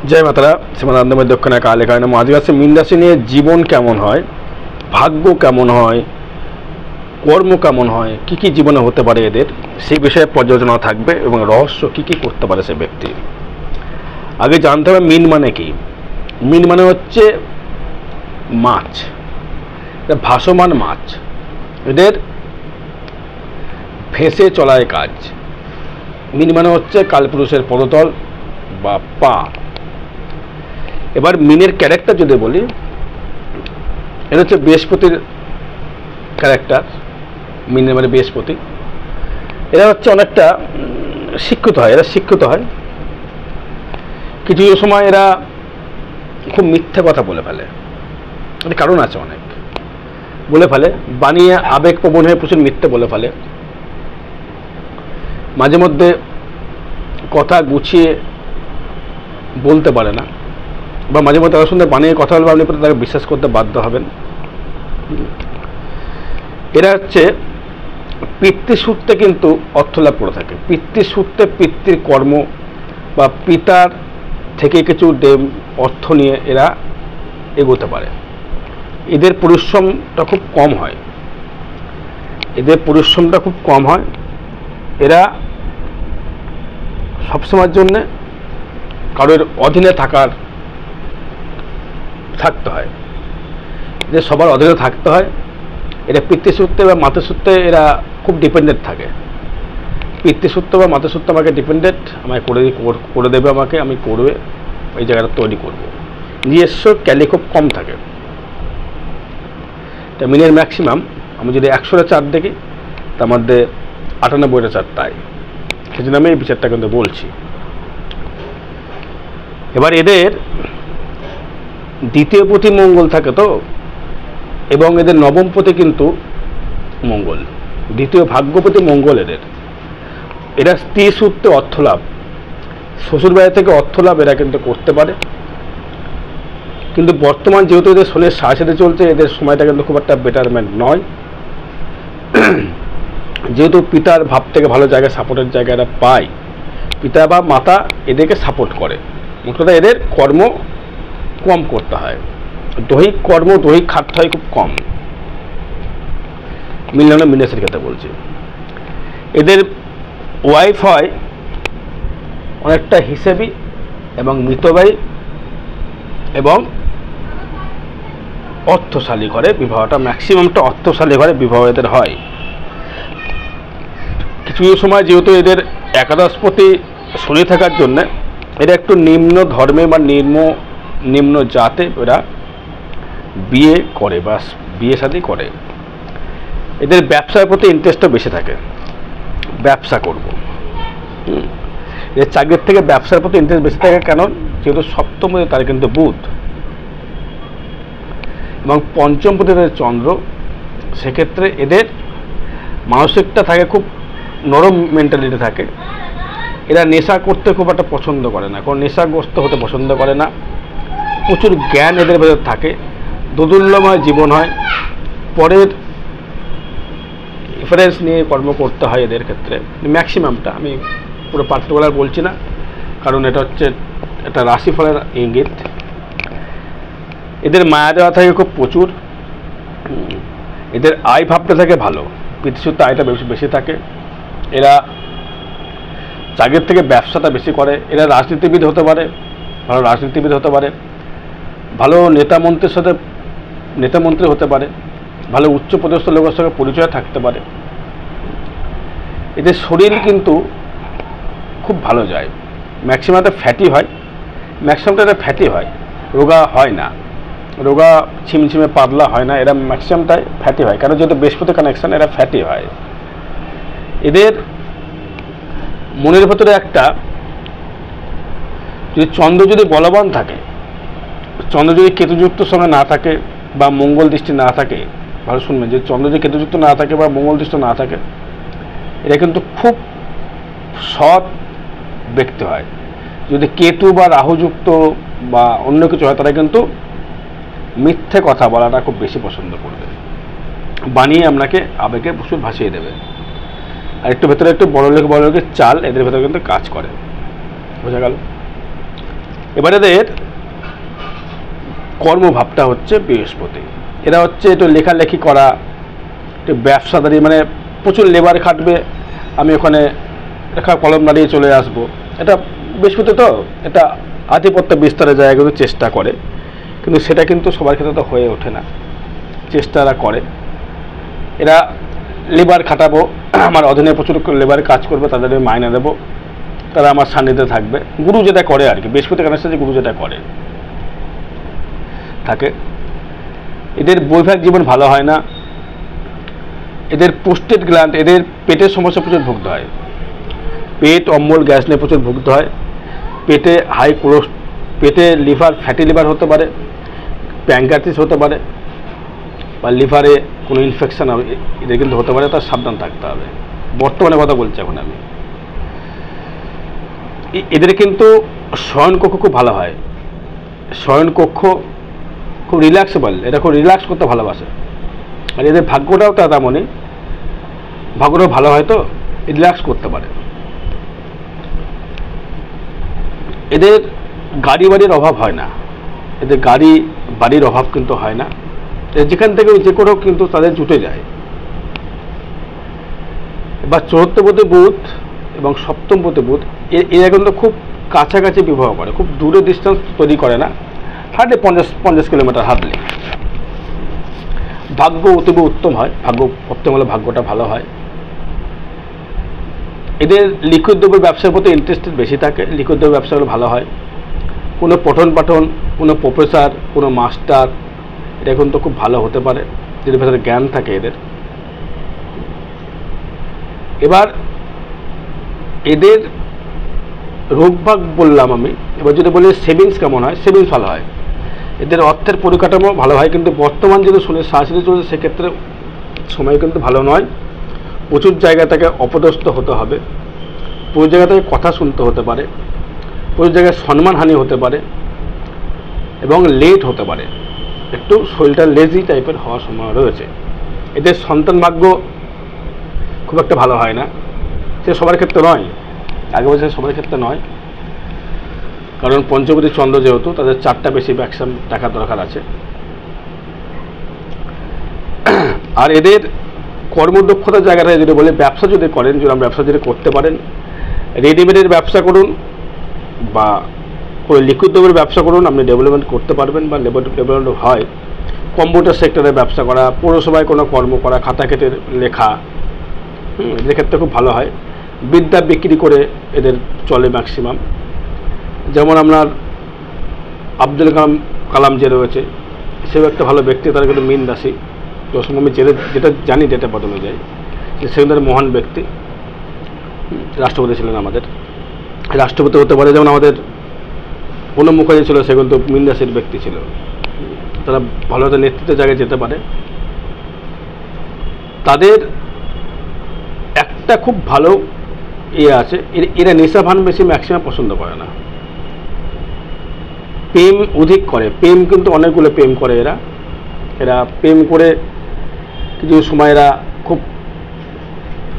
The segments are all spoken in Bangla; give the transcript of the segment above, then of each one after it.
जय मातारा श्रीमद में दक्षिणा काले कारण आज आजকে मीन राशि নিয়ে জীবন কেমন হয়, ভাগ্য কেমন হয়, কর্ম কেমন হয়, কি কি জীবনে হতে পারে এদের সেই বিষয়ে পর্যালোচনা থাকবে এবং রহস্য কি কি করতে পারে সে ব্যক্তি। আগে জানতে হবে মিন মানে কি। মিন মানে হচ্ছে মাছ, এটা ভাসমান মাছ, এদের ভেসে চলায় কাজ। মিন মানে হচ্ছে কালপুরুষের পদতল বা পা। এবার মিনের ক্যারেক্টার যদি বলি, এটা হচ্ছে বৃহস্পতির ক্যারেক্টার। মিনের মানে বৃহস্পতি। এরা হচ্ছে অনেকটা শিক্ষিত হয়, এরা শিক্ষিত হয়। কিছু সময় এরা খুব মিথ্যে কথা বলে ফেলে, কারণ আছে অনেক, বলে ফেলে বানিয়ে আবেগপ্রবণ হয়ে প্রচুর মিথ্যে বলে ফেলে। মাঝে মধ্যে কথা গুছিয়ে বলতে পারে না, বা মাঝে মধ্যে তার সঙ্গে বানিয়ে কথা বলবে, আপনি তাকে বিশ্বাস করতে বাধ্য হবেন। এরা হচ্ছে পিতৃসূত্রে কিন্তু অর্থ লাভ করে থাকে। পিতৃসূত্রে পিতৃর কর্ম বা পিতার থেকে কিছু অর্থ নিয়ে এরা এগোতে পারে। এদের পরিশ্রমটা খুব কম হয়, এদের পরিশ্রমটা খুব কম হয়। এরা সবসময়ের জন্যে কারোর অধীনে থাকতে হয়, এদের সবার অধীনে থাকতে হয়। এরা পিতৃসূত্রে বা মাতৃসূত্রে এরা খুব ডিপেন্ডেন্ট থাকে। পিতৃসূত্র বা মাতৃসূত্রে আমাকে ডিপেন্ডেন্ট, আমাকে করে দেবে, আমাকে আমি করবে, এই জায়গাটা তৈরি করবো। নিজস্ব ক্যালি খুব কম থাকে। তা মিনের ম্যাক্সিমাম আমি যদি 100টা চার দেখি, তার মধ্যে 98টা চার তাই। সেই জন্য আমি এই বিচারটা কিন্তু বলছি। এবার এদের দ্বিতীয় পতি মঙ্গল থাকে তো, এবং এদের নবম পতি কিন্তু মঙ্গল, দ্বিতীয় ভাগ্যপতি মঙ্গল। এরা স্ত্রী সূত্রে অর্থলাভ, শ্বশুর বাড়ি থেকে অর্থলাভ এরা কিন্তু করতে পারে। কিন্তু বর্তমান যেহেতু এদের শনির সাড়ে চলছে, এদের সময়টা কিন্তু খুব একটা বেটারমেন্ট নয়। যেহেতু পিতার ভাব থেকে ভালো জায়গায় সাপোর্টের জায়গা এরা পায়, পিতা বা মাতা এদেরকে সাপোর্ট করে। মোট কথা এদের কর্ম কম করতে হয়, দৈহিক কর্ম দৈহিক খাটতে হয় খুব কম। মিলন মিনেসের ক্ষেত্রে বলছি। এদের ওয়াইফ হয় অনেকটা হিসেবি এবং মিতব্যয়ী এবং অর্থশালী ঘরে বিবাহটা, ম্যাক্সিমামটা অর্থশালী ঘরে বিবাহ এদের হয়। কিছু সময় যেহেতু এদের একাদশপতি শনি থাকার জন্য এরা একটু নিম্ন ধর্মে বা নিম্ন জাতে এরা বিয়ে করে বা বিয়ে শাদী করে। এদের ব্যবসার প্রতি ইন্টারেস্টটা বেশি থাকে, ব্যবসা করব। এদের চাকরির থেকে ব্যবসার প্রতি ইন্টারেস্ট বেশি থাকে, কেন? যেহেতু সপ্তম তার কিন্তু বুধ এবং পঞ্চম পতি চন্দ্র। সেক্ষেত্রে এদের মানসিকটা থাকে খুব নরম মেন্টালিটি থাকে। এরা নেশা করতে খুব একটা পছন্দ করে না, কারণ নেশাগ্রস্ত হতে পছন্দ করে না। প্রচুর জ্ঞান এদের ভেতর থাকে, দোদুল্যময় জীবন হয়। পরের রেফারেন্স নিয়ে কর্ম করতে হয় এদের ক্ষেত্রে ম্যাক্সিমামটা। আমি পুরো পার্টিকুলার বলছি না, কারণ এটা হচ্ছে একটা রাশিফলের ইঙ্গিত। এদের মায়া দেওয়া থাকে খুব প্রচুর। এদের আয় ভাবটা থাকে ভালো, পিতৃসূত্রে আয়টা বেশি থাকে। এরা চাকরির থেকে ব্যবসাটা বেশি করে। এরা রাজনীতিবিদ হতে পারে, ভালো রাজনীতিবিদ হতে পারে, ভালো নেতামন্ত্রী হতে পারে, ভালো উচ্চপদস্থ লোকের সঙ্গে পরিচয় থাকতে পারে। এদের শরীর কিন্তু খুব ভালো যায়, ম্যাক্সিমামটা ফ্যাটি হয়, ম্যাক্সিমামটা এটা ফ্যাটি হয়, রোগা হয় না, রোগা ছিমছিমে পাতলা হয় না। এরা ম্যাক্সিমামটাই ফ্যাটি হয়, কারণ যেহেতু বৃহস্পতি কানেকশন, এরা ফ্যাটি হয়। এদের মনের ভেতরে একটা, যদি চন্দ্র যদি বলবান থাকে, চন্দ্র যদি কেতুযুক্ত সঙ্গে না থাকে বা মঙ্গল দৃষ্টি না থাকে, ভালো শুনবেন, যে চন্দ্র যদি কেতুযুক্ত না থাকে বা মঙ্গল দৃষ্টি না থাকে, এরা কিন্তু খুব সৎ ব্যক্তি হয়। যদি কেতু বা রাহুযুক্ত বা অন্য কিছু হয়, তারা কিন্তু মিথ্যে কথা বলাটা খুব বেশি পছন্দ করবে, বানিয়ে আপনাকে আবেগে প্রচুর ভাসিয়ে দেবে। আর একটু ভেতরে একটু বড় লোকের চাল এদের ভেতরে কিন্তু কাজ করে। বোঝা গেল? এবার এদের কর্মভাবটা হচ্ছে বৃহস্পতি। এরা হচ্ছে একটু লেখালেখি করা, একটু ব্যবসাদারি, মানে প্রচুর লেবার খাটবে, আমি ওখানে রেখা কলম দাঁড়িয়ে চলে আসব, এটা বৃহস্পতি তো এটা আধিপত্য বিস্তারের জায়গা কিন্তু চেষ্টা করে, কিন্তু সেটা কিন্তু সবার ক্ষেত্রে তো হয়ে ওঠে না। চেষ্টারা করে, এরা লেবার খাটাবো, আমার অধীনে প্রচুর লেবার কাজ করবে, তাদের মাইনে দেবো, তারা আমার সান্নিধ্যে থাকবে। গুরু যেটা করে আর কি, বৃহস্পতি কানেকশন গুরু যেটা করে থাকে। এদের বৈবাহিক জীবন ভালো হয় না, এদের পোস্টেড গ্ল্যান্ড, এদের পেটের সমস্যা প্রচুর ভুগতে হয়, পেট অম্বল গ্যাস নিয়ে প্রচুর ভুগতে হয়, পেটে হাই কোলেস্ট্রল, পেটে লিভার ফ্যাটি লিভার হতে পারে, প্যাঙ্ক্রিয়াটিস হতে পারে, বা লিভারে কোনো ইনফেকশন এদের কিন্তু হতে পারে, তার সাবধান থাকতে হবে। বর্তমানে কথা বলছি এখন আমি। এদের কিন্তু শয়নকক্ষ খুব ভালো হয়, শয়নকক্ষ খুব রিল্যাক্সেবল, এটা খুব রিল্যাক্স করতে ভালোবাসে। আর এদের ভাগ্যটাও তা তেমনই, ভাগ্যটাও ভালো হয় তো রিল্যাক্স করতে পারে। এদের গাড়ি বাড়ির অভাব হয় না, এদের গাড়ি বাড়ির অভাব কিন্তু হয় না, যেখান থেকে যে কোনো কিন্তু তাদের জুটে যায়। এবার চতুর্থ পতি বুধ এবং সপ্তম পতি বুধ, এরা কিন্তু খুব কাছাকাছি বিবাহ করে, খুব দূরে ডিস্টেন্স তৈরি করে না, হার্ডলি 50 কিলোমিটার হার্ডলি। ভাগ্য অতীব উত্তম হয়, ভাগ্য উত্তম হলে ভাগ্যটা ভালো হয়। এদের লিকুইড দ্রব্যের ব্যবসার প্রতি ইন্টারেস্টেড বেশি থাকে, লিকুইড দ্রব্যের ব্যবসা হলে ভালো হয়। কোনো পঠন পাঠন, কোনো প্রফেসর, কোনো মাস্টার, এটা কিন্তু খুব ভালো হতে পারে, যদি ভেতরে জ্ঞান থাকে এদের। এবার এদের রোগভাগ বললাম আমি, এবার যদি বলি সেভিংস কেমন হয়, সেভিংস ভালো হয়, এদের অর্থের পরিকাঠামো ভালো হয়, কিন্তু বর্তমান যদি শুনে শাশুড়ি চলছে সেক্ষেত্রে সময় কিন্তু ভালো নয়। প্রচুর জায়গা থেকে অপদস্থ হতে হবে, প্রচুর জায়গা থেকে কথা শুনতে হতে পারে, প্রচুর জায়গায় সম্মানহানি হতে পারে এবং লেট হতে পারে, একটু শরীরটা লেজি টাইপের হওয়ার সময় রয়েছে। এদের সন্তান ভাগ্য খুব একটা ভালো হয় না, সে সবার ক্ষেত্রে নয়, আগে বছর সবার ক্ষেত্রে নয়, কারণ পঞ্চমপতি চন্দ্র যেহেতু, তাদের 4টা বেশি ভ্যাকসিন টাকার দরকার আছে। আর এদের কর্মদক্ষতার জায়গাটা যদি বলে, ব্যবসা যদি করেন, যদি ব্যবসা যদি করতে পারেন, রেডিমেডের ব্যবসা করুন বা কোনো লিকুইড দ্রব্যের ব্যবসা করুন, আপনি ডেভেলপমেন্ট করতে পারবেন বা ডেভেলপমেন্ট হয়। কম্পিউটার সেক্টরে ব্যবসা করা, পৌরসভায় কোনো কর্ম করা, খাতা কেটে লেখা, এদের ক্ষেত্রে খুব ভালো হয়। বিদ্যা বিক্রি করে এদের চলে ম্যাক্সিমাম, যেমন আপনার আব্দুল কালাম যে রয়েছে, সেও একটা ভালো ব্যক্তি, তারা কিন্তু মীন রাশি, যখন আমি যেটা জানি ডেটা বদলে যায়, সেখানে মহান ব্যক্তি, রাষ্ট্রপতি ছিলেন আমাদের, রাষ্ট্রপতি হতে পারে। যেমন আমাদের প্রণব মুখার্জি ছিল, সে কিন্তু মীন রাশির ব্যক্তি ছিল, তারা ভালো একটা নেতৃত্বের জায়গায় যেতে পারে। তাদের একটা খুব ভালো আছে, এরা নেশা ভান বেশি ম্যাক্সিমাম পছন্দ করে না, প্রেম অধিক করে, প্রেম কিন্তু অনেকগুলো প্রেম করে এরা, এরা প্রেম করে কিছু সময় এরা খুব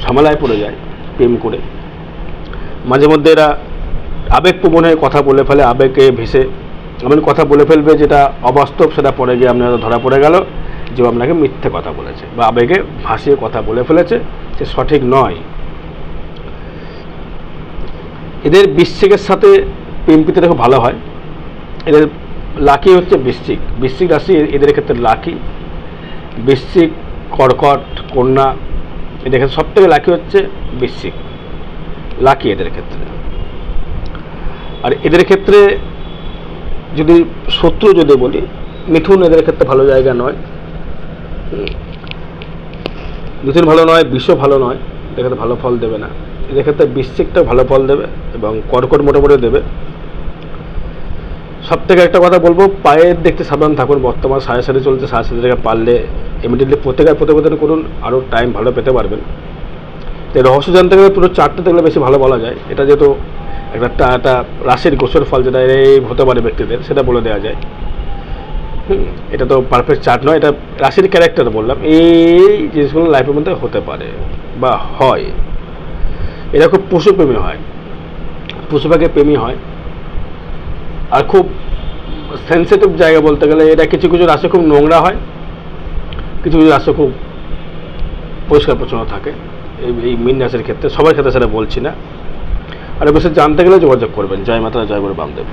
ঝামেলায় পড়ে যায়, প্রেম করে মাঝে মধ্যে এরা আবেগপ্রবণ হয়ে কথা বলে ফেলে, আবেগে ভেসে এমন কথা বলে ফেলবে যেটা অবাস্তব, সেটা পরে গিয়ে আপনারা ধরা পড়ে গেল যে আপনাকে মিথ্যে কথা বলেছে বা আবেগে ভাসিয়ে কথা বলে ফেলেছে, সে সঠিক নয়। এদের বৃশ্চিকের সাথে প্রেম প্রীতিটা খুব ভালো হয়। এদের লাকি হচ্ছে বৃশ্চিক, বৃশ্চিক রাশি এদের ক্ষেত্রে লাকি, বৃশ্চিক, কর্কট, কন্যা, এদের ক্ষেত্রে সব থেকে লাকি হচ্ছে বৃশ্চিক, লাকি এদের ক্ষেত্রে। আর এদের ক্ষেত্রে যদি শত্রু যদি বলি, মিথুন এদের ক্ষেত্রে ভালো জায়গা নয়, মিথুন ভালো নয়, বিষ ভালো নয়, এদের ক্ষেত্রে ভালো ফল দেবে না। এদের ক্ষেত্রে বৃশ্চিকটা ভালো ফল দেবে এবং কর্কট মোটামুটি দেবে। সব থেকে একটা কথা বলবো, পায়ের দেখতে সাবধান থাকুন, বর্তমান সাড়ে সাড়ে চলছে, সাড়ে সাড়ে জায়গায় পারলে ইমিডিয়েটলি প্রত্যেকের প্রতিবেদন করুন, আরও টাইম ভালো পেতে পারবেন। তো রহস্য জানতে গেলে পুরো চারটে দেখলে বেশি ভালো বলা যায়, এটা যেহেতু একটা রাশির গোচর ফল যেটা এই হতে পারে ব্যক্তিদের, সেটা বলে দেওয়া যায়। এটা তো পারফেক্ট চার্ট নয়, এটা রাশির ক্যারেক্টার বললাম, এই জিনিসগুলো লাইফের মধ্যে হতে পারে বা হয়। এরা খুব পশুপ্রেমী হয়, পশুপাখি প্রেমী হয়, আর খুব সেন্সিটিভ জায়গা বলতে গেলে, এটা কিছু কিছু রাশি খুব নোংরা হয়, কিছু কিছু রাশি খুব পরিষ্কার পরিচ্ছন্ন থাকে। এই মীন রাশির ক্ষেত্রে, সবার ক্ষেত্রে সেটা বলছি না। আর বেশি জানতে গেলে যোগাযোগ করবেন। জয় মাতা, জয় গুরু বামদেব।